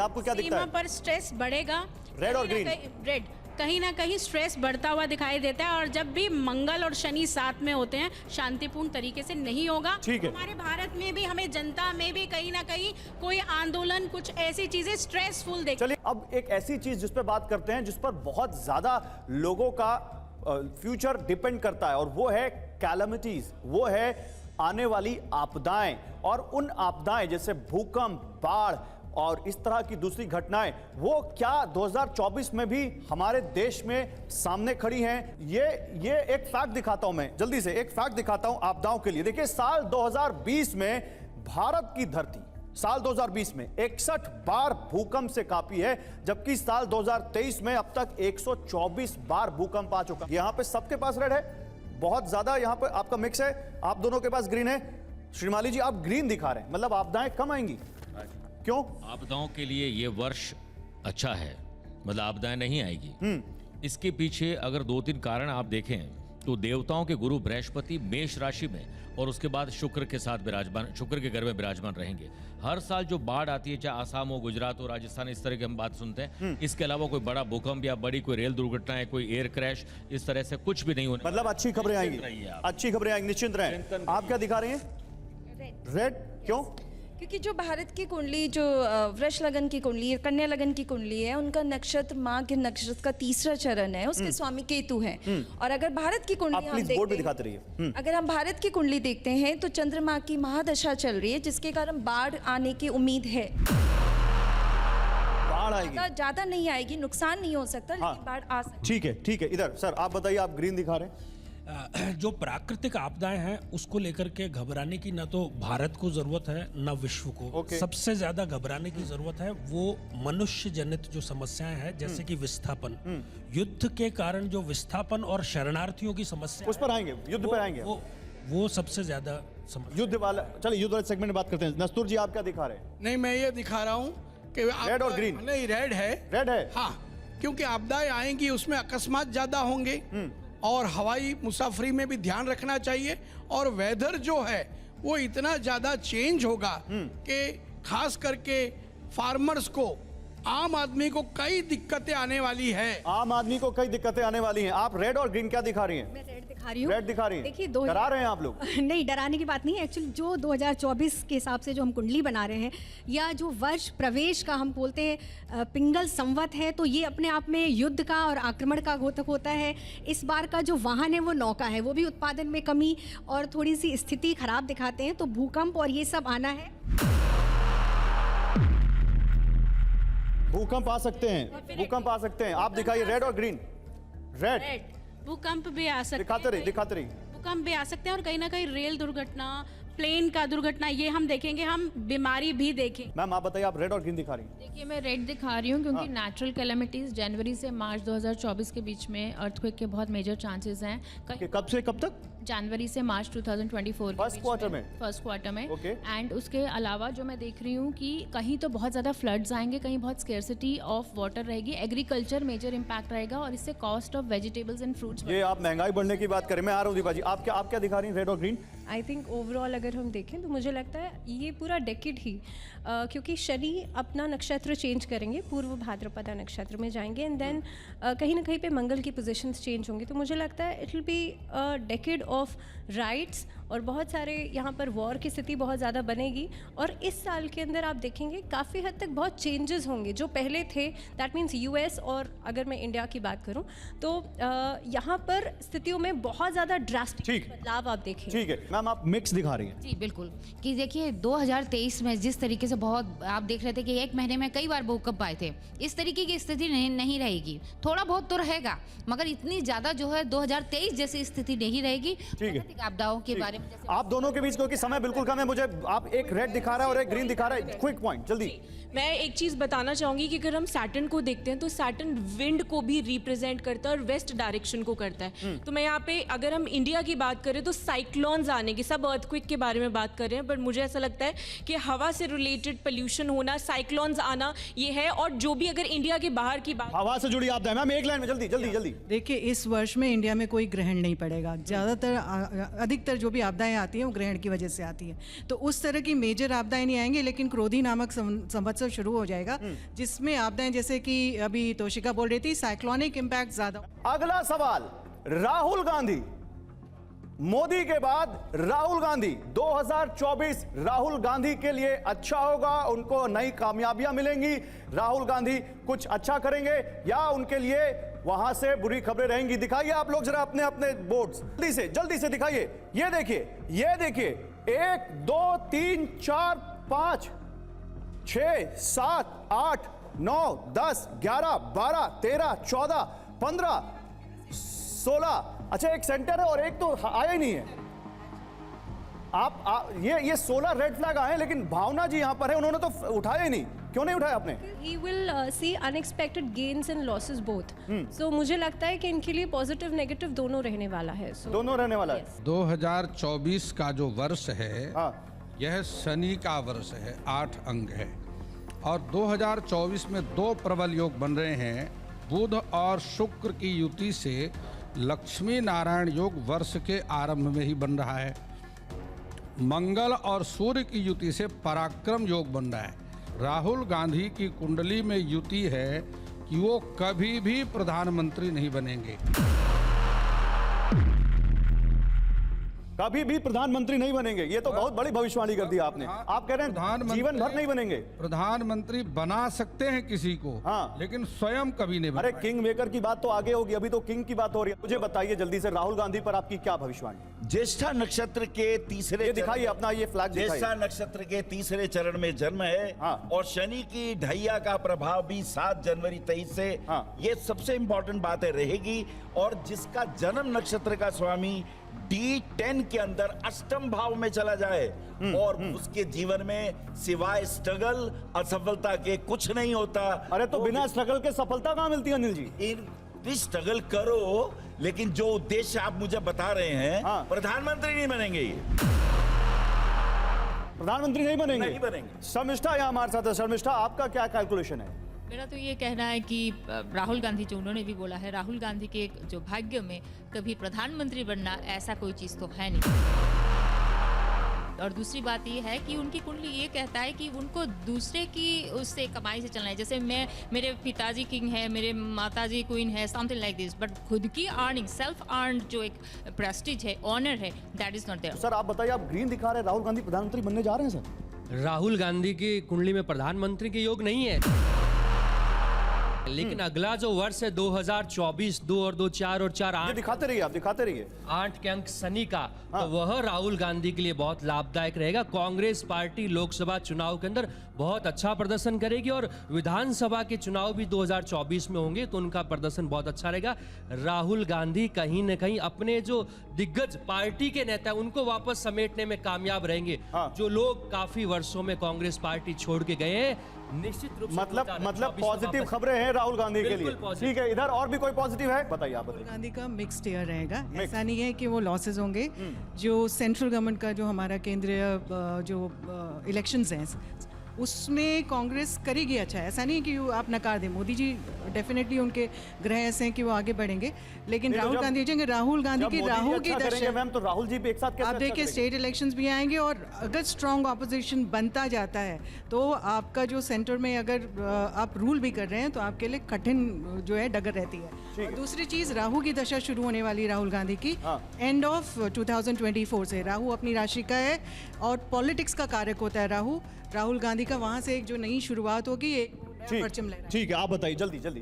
आपको क्या दिखता है? सीमा पर स्ट्रेस बढ़ेगा। रेड और ग्रीन? रेड कहीं ना कहीं स्ट्रेस बढ़ता हुआ दिखाई देता है, और जब भी मंगल और शनि साथ में होते हैं शांतिपूर्ण तरीके से नहीं होगा। ठीक है। हमारे भारत में भी, हमें जनता में भी कहीं ना कहीं कोई आंदोलन, कुछ ऐसी चीजें स्ट्रेसफुल देख। चलिए अब एक ऐसी चीज जिस पर बात करते हैं, जिस पर बहुत ज्यादा लोगों का फ्यूचर डिपेंड करता है, और वो है कैलामिटीज, वो है आने वाली आपदाएं। और उन आपदाएं जैसे भूकंप, बाढ़ और इस तरह की दूसरी घटनाएं, वो क्या 2024 में भी हमारे देश में सामने खड़ी हैं? ये एक फैक्ट दिखाता हूं, मैं जल्दी से एक फैक्ट दिखाता हूं आपदाओं के लिए। देखिए, साल 2020 में भारत की धरती साल 2020 में 61 बार भूकंप से कांपी है, जबकि साल 2023 में अब तक 124 बार भूकंप आ चुका। यहां पे सबके पास रेड है, बहुत ज्यादा यहां पर आपका मिक्स है, आप दोनों के पास ग्रीन है। श्रीमाली जी, आप ग्रीन दिखा रहे हैं, मतलब आपदाएं कम आएंगी, क्यों? आपदाओं के लिए ये वर्ष अच्छा है, मतलब आपदाएं नहीं आएगी। इसके पीछे अगर 2-3 कारण आप देखें तो देवताओं के गुरु बृहस्पति मेष राशि में और उसके बाद शुक्र के साथ विराजमान, शुक्र के घर में विराजमान रहेंगे। हर साल जो बाढ़ आती है, चाहे आसाम हो, गुजरात हो, राजस्थान, इस तरह की हम बात सुनते हैं। इसके अलावा कोई बड़ा भूकंप या बड़ी कोई रेल दुर्घटना है, कोई एयर क्रैश, इस तरह से कुछ भी नहीं होने। मतलब अच्छी खबरें आएंगी, अच्छी खबरें आएंगी, निश्चिंत रहें। आप क्या दिखा रहे हैं? रेड क्यों? क्योंकि जो भारत की कुंडली, जो वृष लगन की कुंडली है, कन्या लगन की कुंडली है, उनका नक्षत्र माघ के नक्षत्र का 3रा चरण है, उसके स्वामी केतु हैं। और अगर भारत की कुंडली हम देखते हैं, अगर हम भारत की कुंडली देखते हैं तो चंद्रमा की महादशा चल रही है, जिसके कारण बाढ़ आने की उम्मीद है। बाढ़ आएगी, ज्यादा नहीं आएगी, नुकसान नहीं हो सकता, लेकिन बाढ़ आ सकती है। ठीक है, ठीक है। इधर सर आप बताइए, आप ग्रीन दिखा रहे हैं। जो प्राकृतिक आपदाएं हैं उसको लेकर के घबराने की न तो भारत को जरूरत है न विश्व को। सबसे ज्यादा घबराने की जरूरत है वो मनुष्य जनित जो समस्याएं हैं, जैसे कि विस्थापन। युद्ध के कारण जो विस्थापन और शरणार्थियों की समस्या, उस पर आएंगे, युद्ध पर आएंगे। वो सबसे ज्यादा समस्या, युद्ध वाला। चलिए युद्ध वाले सेगमेंट में बात करते हैं। नस्तूर जी, आप क्या दिखा रहे हैं? नहीं, मैं ये दिखा रहा हूँ कि रेड और ग्रीन? नहीं, रेड है। रेड है, हाँ, क्योंकि आपदाएं आएंगी, उसमें अकस्मात ज्यादा होंगे, और हवाई मुसाफरी में भी ध्यान रखना चाहिए। और वेदर जो है वो इतना ज्यादा चेंज होगा कि खास करके फार्मर्स को, आम आदमी को कई दिक्कतें आने वाली है। आम आदमी को कई दिक्कतें आने वाली हैं। आप रेड और ग्रीन क्या दिखा रही हैं? मैं रेड दिखा रही हूँ। रेड दिखा रही हैं। देखिए, डरा रहे हैं आप लोग? नहीं, डराने की बात नहीं है। एक्चुअली जो 2024 के हिसाब से जो हम कुंडली बना रहे हैं, या जो वर्ष प्रवेश का हम बोलते हैं पिंगल संवत है, तो ये अपने आप में युद्ध का और आक्रमण का घोतक होता है। इस बार का जो वाहन है वो नौका है, वो भी उत्पादन में कमी और थोड़ी सी स्थिति खराब दिखाते हैं। तो भूकंप और ये सब आना है। भूकंप आ सकते हैं, भूकंप आ सकते हैं। आप दिखाइए रेड और ग्रीन। रेड, भूकंप भी आ सकते हैं, दिखाते रही। भूकंप भी आ सकते हैं, और कहीं ना कहीं रेल दुर्घटना, प्लेन का दुर्घटना, ये हम देखेंगे, हम बीमारी भी देखेंगे। मैम आप बताइए, आप रेड और ग्रीन दिखा रही हैं? देखिए, मैं रेड दिखा रही हूँ क्योंकि नेचुरल कैलेमिटीज जनवरी से मार्च 2024 के बीच में अर्थक्वेक के बहुत मेजर चांसेस हैं। कब से कब तक? जनवरी से मार्च 2024 फर्स्ट क्वार्टर में। फर्स्ट क्वार्टर में। ओके। एंड उसके अलावा जो मैं देख रही हूँ कि कहीं तो बहुत ज़्यादा फ्लड्स आएंगे, कहीं बहुत स्केर्सिटी ऑफ वाटर रहेगी, एग्रीकल्चर मेजर इम्पैक्ट रहेगा, और इससे cost of vegetables and fruits. ये आप महंगाई बढ़ने की बात करें। मैं आ रहा हूँ दीपा जी, आप क्या दिखा रही हैं? रेड और ग्रीन? आई थिंक ओवरऑल अगर हम देखें तो मुझे लगता है ये पूरा डेकेड ही, क्योंकि शनि अपना नक्षत्र चेंज करेंगे, पूर्व भाद्रपदा नक्षत्र में जाएंगे, एंड देन कहीं ना कहीं पे मंगल की पोजीशंस चेंज होंगी। तो मुझे लगता है it will be decade of rights, और बहुत सारे यहाँ पर वॉर की स्थिति बहुत ज़्यादा बनेगी। और इस साल के अंदर आप देखेंगे काफ़ी हद तक बहुत चेंजेस होंगे जो पहले थे, दैट मीन्स यूएस, और अगर मैं इंडिया की बात करूँ तो यहाँ पर स्थितियों में बहुत ज़्यादा ड्रास्टिक बदलाव आप देखेंगे। ठीक है मैम, आप मिक्स दिखा रही हैं। जी बिल्कुल, कि देखिए 2023 में जिस तरीके से बहुत आप देख रहे थे कि एक महीने में कई बार भूकंप आए थे, इस तरीके की स्थिति नहीं रहेगी। थोड़ा बहुत तो रहेगा, मगर इतनी ज्यादा जो है 2023 जैसी स्थिति नहीं रहेगी। प्राकृतिक आपदाओं के बारे में आप दोनों के बीच, क्योंकि समय बिल्कुल कम है, मुझे आप एक रेड दिखा रहा है और एक ग्रीन दिखा रहा है, क्विक पॉइंट जल्दी। मैं एक चीज़ बताना चाहूँगी कि अगर हम सैटर्न को देखते हैं तो सैटर्न विंड को भी रिप्रेजेंट करता है और वेस्ट डायरेक्शन को करता है। तो मैं यहाँ पे अगर हम इंडिया की बात करें तो साइक्लोन्स आने की, सब अर्थक्वेक के बारे में बात कर रहे हैं, पर मुझे ऐसा लगता है कि हवा से रिलेटेड पोल्यूशन होना, साइक्लोन्स आना, ये है। और जो भी अगर इंडिया के बाहर की बात, हवा से जुड़ी आपदा है मैम, एक लाइन में जल्दी जल्दी जल्दी। देखिए, इस वर्ष में इंडिया में कोई ग्रहण नहीं पड़ेगा। ज़्यादातर अधिकतर जो भी आपदाएं आती हैं वो ग्रहण की वजह से आती हैं। तो उस तरह की मेजर आपदाएं नहीं आएंगी, लेकिन क्रोधी नामक संवत्सर शुरू हो जाएगा जिसमें आपदाएं जैसे कि अभी तोशिका बोल रही थी साइक्लोनिक इम्पैक्ट ज़्यादा। अगला सवाल, राहुल गांधी, मोदी के बाद राहुल गांधी, 2024 राहुल गांधी के लिए अच्छा होगा, उनको नई कामयाबियां मिलेंगी, राहुल गांधी कुछ अच्छा करेंगे या उनके लिए वहां से बुरी खबरें रहेंगी? दिखाइए आप लोग जरा अपने अपने बोर्ड्स, जल्दी से दिखाइए। ये देखिए 1 2 3 4 5 6 7 8 9 10 11 12 13 14 15 16। अच्छा, एक सेंटर है और एक तो आया ही नहीं है। ये 16 रेड फ्लैग आए, लेकिन भावना जी यहां पर है, उन्होंने तो उठाया ही नहीं। क्यों नहीं उठाया आपने? He will see unexpected gains and losses both. So मुझे लगता है कि इनके लिए पॉजिटिव नेगेटिव दोनों रहने वाला है। दोनों रहने वाला है। 2024 का जो वर्ष है यह शनि का वर्ष है, 8 अंग है, और 2024 में 2 प्रबल योग बन रहे हैं। बुध और शुक्र की युति से लक्ष्मी नारायण योग वर्ष के आरंभ में ही बन रहा है। मंगल और सूर्य की युति से पराक्रम योग बन रहा है। राहुल गांधी की कुंडली में युति है कि वो कभी भी प्रधानमंत्री नहीं बनेंगे, कभी भी प्रधानमंत्री नहीं बनेंगे। ये तो बहुत बड़ी भविष्यवाणी कर दी आपने। आप कह रहे हैं जीवन भर नहीं बनेंगे? प्रधानमंत्री बना सकते हैं किसी को, लेकिन स्वयं कभी नहीं। अरे किंग मेकर की बात तो आगे होगी, अभी तो किंग की बात हो रही है। मुझे बताइए जल्दी से, राहुल गांधी पर आपकी क्या भविष्यवाणी? ज्येष्ठा नक्षत्र के तीसरे, दिखाइए अपना ये फ्लैग दिखाइए। ज्येष्ठा नक्षत्र के तीसरे चरण में जन्म है और शनि की ढैया का प्रभाव भी 7 जनवरी 23 से, ये सबसे इंपॉर्टेंट बात है, रहेगी। और जिसका जन्म नक्षत्र का स्वामी D10 के अंदर अष्टम भाव में चला जाए और उसके जीवन में सिवाय स्ट्रगल, असफलता के कुछ नहीं होता। अरे तो बिना स्ट्रगल के सफलता कहां मिलती है अनिल जी? स्ट्रगल करो, लेकिन जो उद्देश्य आप मुझे बता रहे हैं, प्रधानमंत्री नहीं बनेंगे। ये प्रधानमंत्री नहीं बनेंगे? नहीं बनेंगे। शर्मिष्ठा यहाँ हमारे साथ है। शर्मिष्ठा, आपका क्या कैलकुलेशन है? मेरा तो ये कहना है कि राहुल गांधी, जो उन्होंने भी बोला है, राहुल गांधी के जो भाग्य में कभी प्रधानमंत्री बनना ऐसा कोई चीज़ तो है नहीं। और दूसरी बात ये है कि उनकी कुंडली ये कहता है कि उनको दूसरे की उससे कमाई से चलना है। जैसे मेरे पिताजी किंग है, मेरे माताजी क्वीन है, समथिंग लाइक दिस, बट खुद की अर्निंग, सेल्फ अर्न जो एक प्रेस्टीज है, ऑनर है, that is not there. Sir आप बताइए, आप ग्रीन दिखा रहे हैं, राहुल गांधी प्रधानमंत्री बनने जा रहे हैं सर? राहुल गांधी की कुंडली में प्रधानमंत्री के योग नहीं है, लेकिन अगला जो वर्ष है 2024, 2 और 2 4 और 4 8 दिखाते रहिए, आप दिखाते रहिए, 8 के अंक शनि का, तो वह राहुल गांधी के लिए बहुत लाभदायक रहेगा। कांग्रेस पार्टी लोकसभा चुनाव के अंदर बहुत अच्छा प्रदर्शन करेगी और विधानसभा के चुनाव भी 2024 में होंगे, तो उनका प्रदर्शन बहुत अच्छा रहेगा। राहुल गांधी कहीं न कहीं अपने जो दिग्गज पार्टी के नेता हैं उनको वापस समेटने में कामयाब रहेंगे। जो लोग काफी वर्षों में कांग्रेस पार्टी छोड़ के गए हैं, निश्चित रूप से मतलब पॉजिटिव खबरें हैं राहुल गांधी के लिए। ठीक है, इधर और भी कोई पॉजिटिव है? बताइए आप। राहुल गांधी का मिक्स्ड ईयर रहेगा, ऐसा नहीं है कि वो लॉसेस होंगे। जो सेंट्रल गवर्नमेंट का जो हमारा केंद्रीय जो इलेक्शंस हैं उसमें कांग्रेस करेगी अच्छा है, ऐसा नहीं है कि आप नकार दें। मोदी जी डेफिनेटली उनके ग्रह ऐसे हैं कि वो आगे बढ़ेंगे, लेकिन राहुल गांधी की राहु की दशा, मैम, तो राहुल जी भी एक साथ आप देखिए स्टेट इलेक्शंस भी आएंगे और अगर स्ट्रांग ऑपोजिशन बनता जाता है तो आपका जो सेंटर में अगर आप रूल भी कर रहे हैं तो आपके लिए कठिन जो है डगर रहती है। और दूसरी चीज़, राहु की दशा शुरू होने वाली राहुल गांधी की एंड ऑफ 2024 से। राहु अपनी राशि का है और पॉलिटिक्स का कारक होता है राहु। राहुल गांधी का वहाँ से एक जो नई शुरुआत होगी, एक परचम लहराएगा। ठीक है, आप बताइए जल्दी जल्दी।